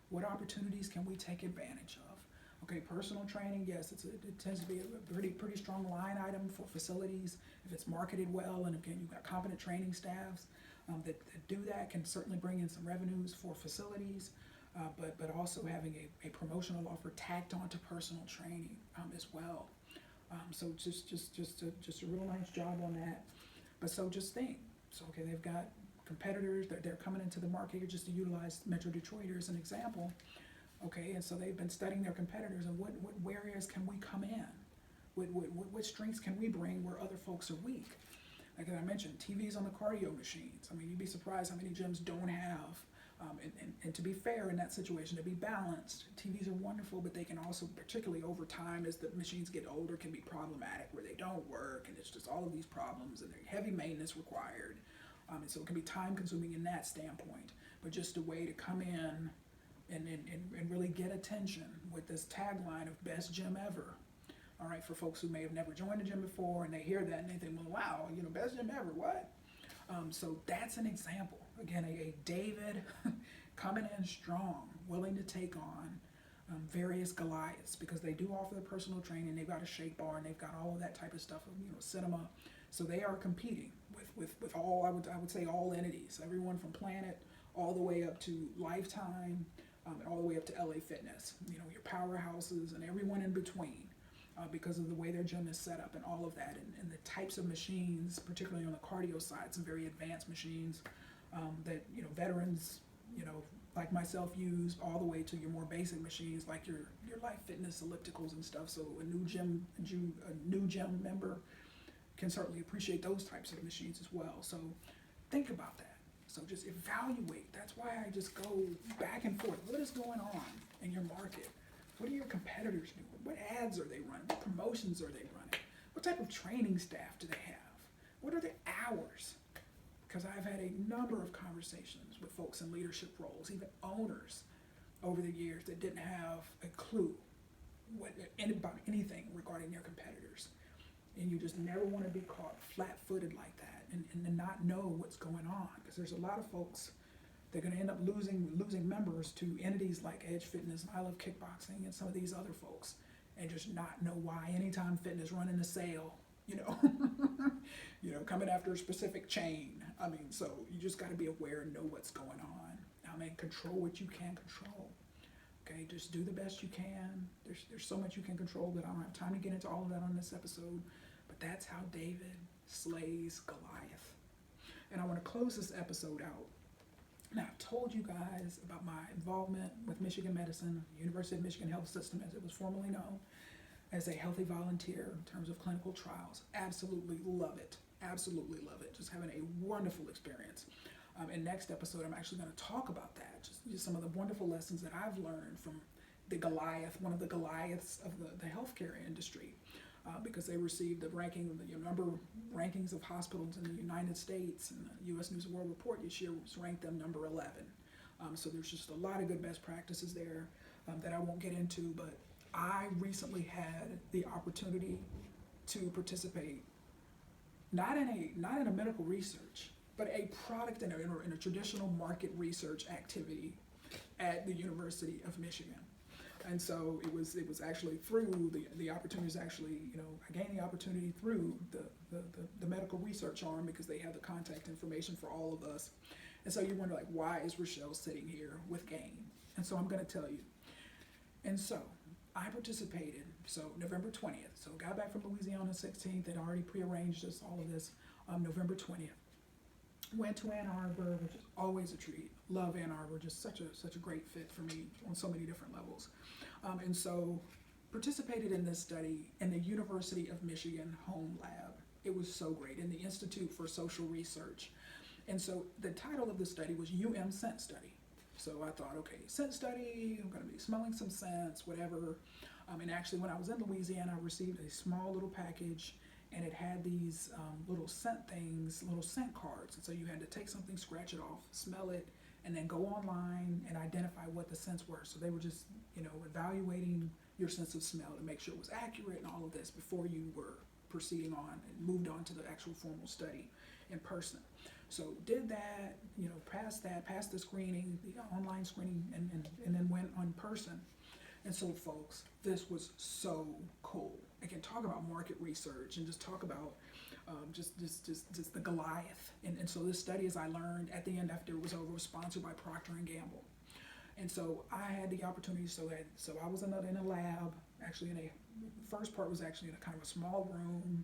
What opportunities can we take advantage of? Okay, personal training, yes, it tends to be a pretty strong line item for facilities. If it's marketed well, and again, you've got competent training staffs that do that, can certainly bring in some revenues for facilities, but also having a promotional offer tacked onto personal training as well. So just a real nice job on that. But so just think, so okay, they've got competitors, they're coming into the market here just to utilize Metro Detroit here as an example. Okay, and so they've been studying their competitors and what areas can we come in? What strengths can we bring where other folks are weak? Like I mentioned, TVs on the cardio machines. I mean, you'd be surprised how many gyms don't have. And to be fair in that situation, to be balanced, TVs are wonderful, but they can also, particularly over time as the machines get older, can be problematic where they don't work and it's just all of these problems and there's heavy maintenance required. And so it can be time consuming in that standpoint, but just a way to come in and really get attention with this tagline of best gym ever. All right, for folks who may have never joined a gym before and they hear that and they think, well, wow, best gym ever, what? So that's an example. Again, a David coming in strong, willing to take on various Goliaths, because they do offer the personal training. They've got a shake bar and they've got all of that type of stuff, cinema. So they are competing with all, I would say, all entities, everyone from Planet all the way up to Lifetime, and all the way up to LA Fitness, your powerhouses and everyone in between. Because of the way their gym is set up and all of that, and the types of machines, particularly on the cardio side, some very advanced machines that veterans, like myself, use, all the way to your more basic machines like your Life Fitness ellipticals and stuff. So a new gym member can certainly appreciate those types of machines as well. So think about that. So just evaluate. That's why I just go back and forth. What is going on in your market? What are your competitors doing? What ads are they running? What promotions are they running? What type of training staff do they have? What are the hours? Because I've had a number of conversations with folks in leadership roles, even owners over the years, that didn't have a clue about anything regarding their competitors. And you just never want to be caught flat-footed like that and not know what's going on, because there's a lot of folks, they're going to end up losing members to entities like Edge Fitness and I Love Kickboxing and some of these other folks, and just not know why. Anytime Fitness running a sale, coming after a specific chain. So you just got to be aware and know what's going on. Control what you can control. Okay, just do the best you can. There's so much you can control that I don't have time to get into all of that on this episode, but that's how David slays Goliath. And I want to close this episode out. Now, I've told you guys about my involvement with Michigan Medicine, University of Michigan Health System, as it was formerly known, as a healthy volunteer in terms of clinical trials. Absolutely love it. Absolutely love it. Just having a wonderful experience. In next episode, I'm actually going to talk about that. Just some of the wonderful lessons that I've learned from the Goliath, one of the Goliaths of the healthcare industry, because they received the ranking, number rankings of hospitals in the United States, and the U.S. News and World Report this year was ranked them number 11. So there's just a lot of good best practices there that I won't get into, but I recently had the opportunity to participate, not in a medical research, but a product in a traditional market research activity at the University of Michigan. And so it was actually through the opportunities, actually, I gained the opportunity through the medical research arm, because they have the contact information for all of us. And so you wonder, why is Rachelle sitting here with GAIN? And so I'm going to tell you. And so I participated, November 20th. So got back from Louisiana 16th. They'd already prearranged all of this, November 20th. Went to Ann Arbor, which is always a treat. Love Ann Arbor, just such a great fit for me on so many different levels. And so participated in this study in the University of Michigan home lab. It was so great, in the Institute for Social Research. And so the title of the study was Scent Study. So I thought, okay, scent study, I'm going to be smelling some scents, whatever. And actually, when I was in Louisiana, I received a small little package, and it had these little scent things, little scent cards. And so you had to take something, scratch it off, smell it, and then go online and identify what the scents were. So they were just, evaluating your sense of smell to make sure it was accurate and all of this before you were proceeding on and moved on to the actual formal study in person. So did that, passed the screening, the online screening, and then went on person. And so, folks, this was so cool. Again, talk about market research and just talk about just the Goliath. And so this study, as I learned at the end after it was over, was sponsored by Procter & Gamble. And so I had the opportunity, so I was in a lab, actually first part was actually in a kind of a small room,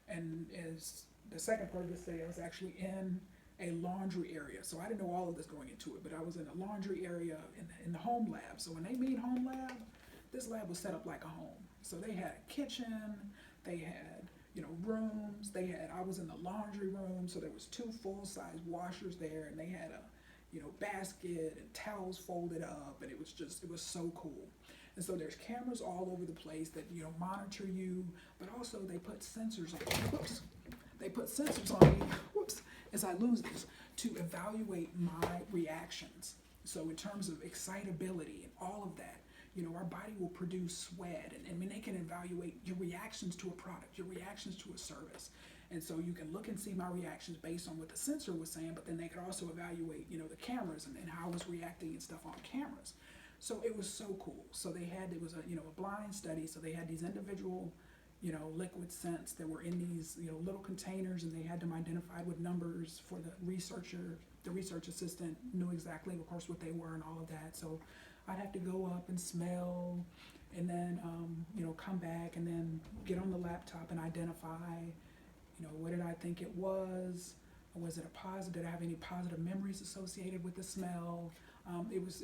and as the second part of the study, I was actually in a laundry area. So I didn't know all of this going into it, but I was in a laundry area in the home lab. So when they mean home lab, this lab was set up like a home. So they had a kitchen, they had, rooms, I was in the laundry room, so there was 2 full-size washers there, and they had a, basket and towels folded up, and it was so cool. And so there's cameras all over the place that, monitor you, but also they put sensors on you. Whoops. They put sensors on me, as I lose this, to evaluate my reactions. So in terms of excitability and all of that, our body will produce sweat, and I mean, they can evaluate your reactions to a product, your reactions to a service. And so you can look and see my reactions based on what the sensor was saying, but then they could also evaluate, the cameras and how I was reacting and stuff on cameras. So it was so cool. So it was a blind study. So they had these individual, liquid scents that were in these, little containers, and they had them identified with numbers for the researcher. The research assistant knew exactly, of course, what they were and all of that. So I'd have to go up and smell, and then, come back and then get on the laptop and identify, what did I think it was? Was it a positive? Did I have any positive memories associated with the smell? It was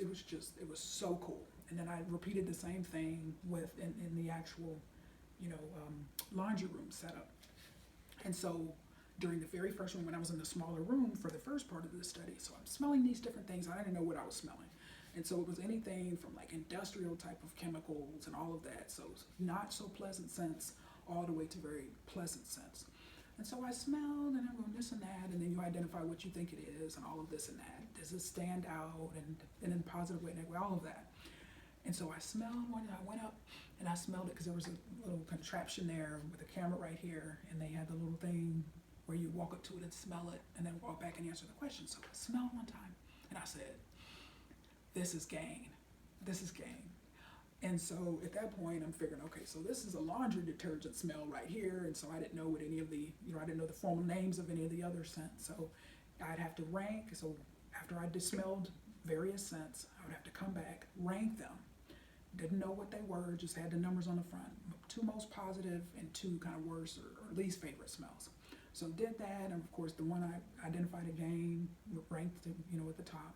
so cool. And then I repeated the same thing in the actual, laundry room setup. And so during the very first one, when I was in the smaller room for the first part of the study, so I'm smelling these different things. I didn't know what I was smelling. And so it was anything from like industrial type of chemicals and all of that. So not so pleasant scents all the way to very pleasant scents. And so I smelled, and I'm going this and that, and then you identify what you think it is and all of this and that. Does it stand out, and in a positive way, negative way, all of that. And so I smelled one, and I went up and I smelled it because there was a little contraption there with a camera right here, and they had the little thing where you walk up to it and smell it and then walk back and answer the question. So I smelled one time, and I said, this is gain. This is gain. And so at that point, I'm figuring, okay, so this is a laundry detergent smell right here. And so I didn't know what any of the, I didn't know the formal names of any of the other scents. So I'd have to rank. So after I smelled various scents, I would have to come back, rank them. Didn't know what they were, just had the numbers on the front. 2 most positive and 2 kind of worst or least favorite smells. So did that, and of course the one I identified again, ranked, at the top.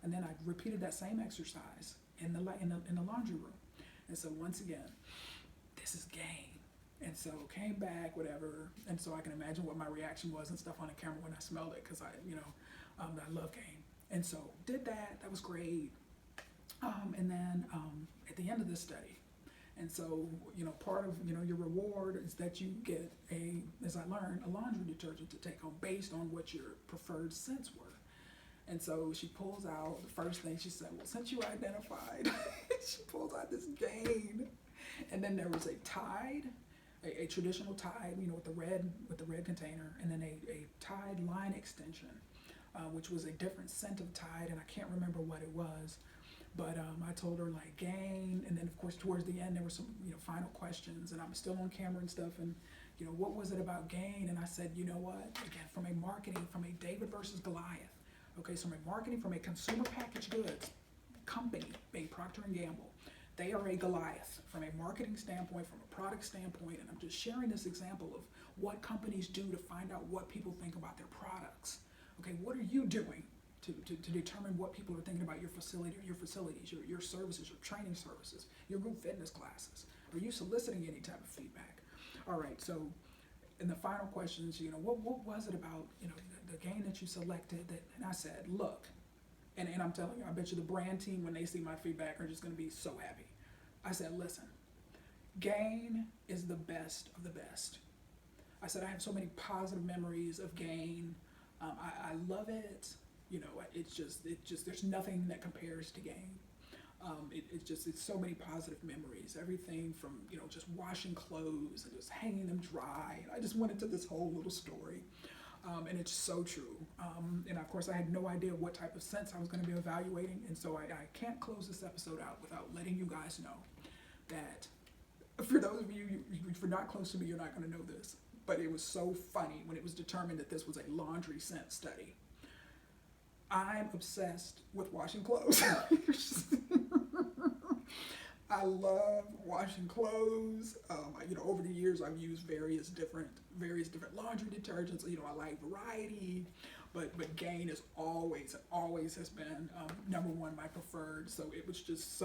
And then I repeated that same exercise in the laundry room. And so once again, this is gain. And so came back, whatever. And so I can imagine what my reaction was and stuff on the camera when I smelled it, because I love gain. And so did that. That was great. And then at the end of this study, and so part of your reward is that you get as I learned, a laundry detergent to take home based on what your preferred scents were. And so she pulls out, the first thing she said, well, since you identified, she pulls out this gain. And then there was a Tide, a traditional Tide, with the red container, and then a Tide line extension, which was a different scent of Tide, and I can't remember what it was. But I told her like gain, and then of course towards the end there were some final questions, and I'm still on camera and stuff, and what was it about gain? And I said, what? Again, from a David versus Goliath. Okay, so my marketing from a consumer packaged goods company, being Procter & Gamble, they are a Goliath from a marketing standpoint, from a product standpoint, and I'm just sharing this example of what companies do to find out what people think about their products. Okay, what are you doing to determine what people are thinking about your facility, or your facilities, your services, your training services, your group fitness classes? Are you soliciting any type of feedback? All right, so in the final questions, what was it about, the gain that you selected and I said, look, and I'm telling you, I bet you the brand team, when they see my feedback, are just going to be so happy. I said, listen, gain is the best of the best. I said, I have so many positive memories of gain. I love it. It's just, there's nothing that compares to gain. It's so many positive memories, everything from, just washing clothes and just hanging them dry. I just went into this whole little story. And it's so true. And of course I had no idea what type of scents I was going to be evaluating. And so I can't close this episode out without letting you guys know that for those of you, if you're not close to me, you're not going to know this, but it was so funny when it was determined that this was a laundry scent study. I'm obsessed with washing clothes. I love washing clothes. Over the years, I've used various different laundry detergents. I like variety, but Gain is always has been number one, my preferred. So it was just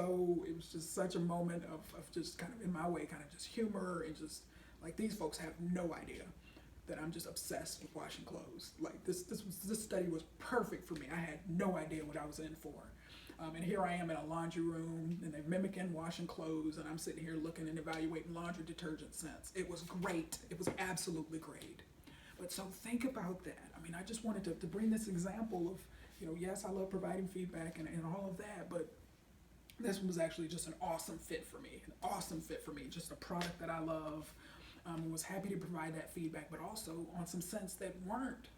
such a moment of just kind of, in my way, kind of just humor, and just like, these folks have no idea that I'm just obsessed with washing clothes. Like this study was perfect for me. I had no idea what I was in for. And here I am in a laundry room, and they're mimicking washing clothes, and I'm sitting here looking and evaluating laundry detergent scents. It was great. It was absolutely great. But so think about that. I mean, I just wanted to bring this example of, yes, I love providing feedback and all of that, but This one was actually just an awesome fit for me, an awesome fit for me, just a product that I love. Was happy to provide that feedback, but also on some scents that weren't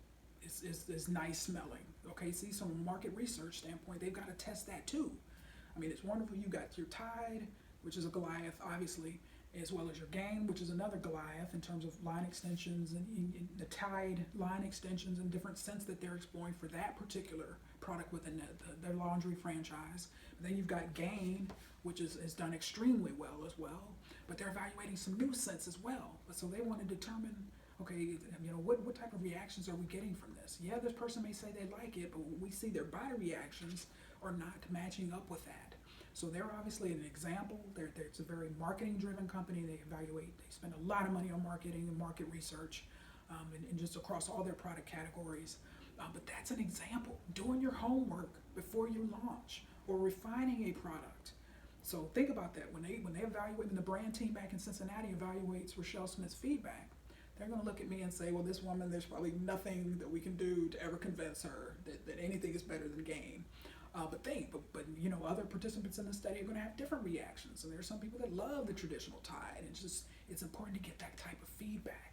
is nice smelling. Okay, see, so from a market research standpoint, they've got to test that too. I mean, it's wonderful. You got your Tide, which is a Goliath, obviously, as well as your Gain, which is another Goliath in terms of line extensions and the Tide line extensions and different scents that they're exploring for that particular product within their laundry franchise. But then you've got Gain, which is done extremely well as well, but they're evaluating some new scents as well. So they want to determine, okay, what type of reactions are we getting from this? Yeah, this person may say they like it, but we see their body reactions are not matching up with that. So they're obviously an example. It's a very marketing-driven company. They spend a lot of money on marketing and market research, and just across all their product categories. But that's an example. Doing your homework before you launch or refining a product. So think about that. When the brand team back in Cincinnati evaluates Rachelle Smith's feedback, they're going to look at me and say, well, this woman, there's probably nothing that we can do to ever convince her that anything is better than Gain. But other participants in the study are going to have different reactions. And there are some people that love the traditional Tide. It's important to get that type of feedback.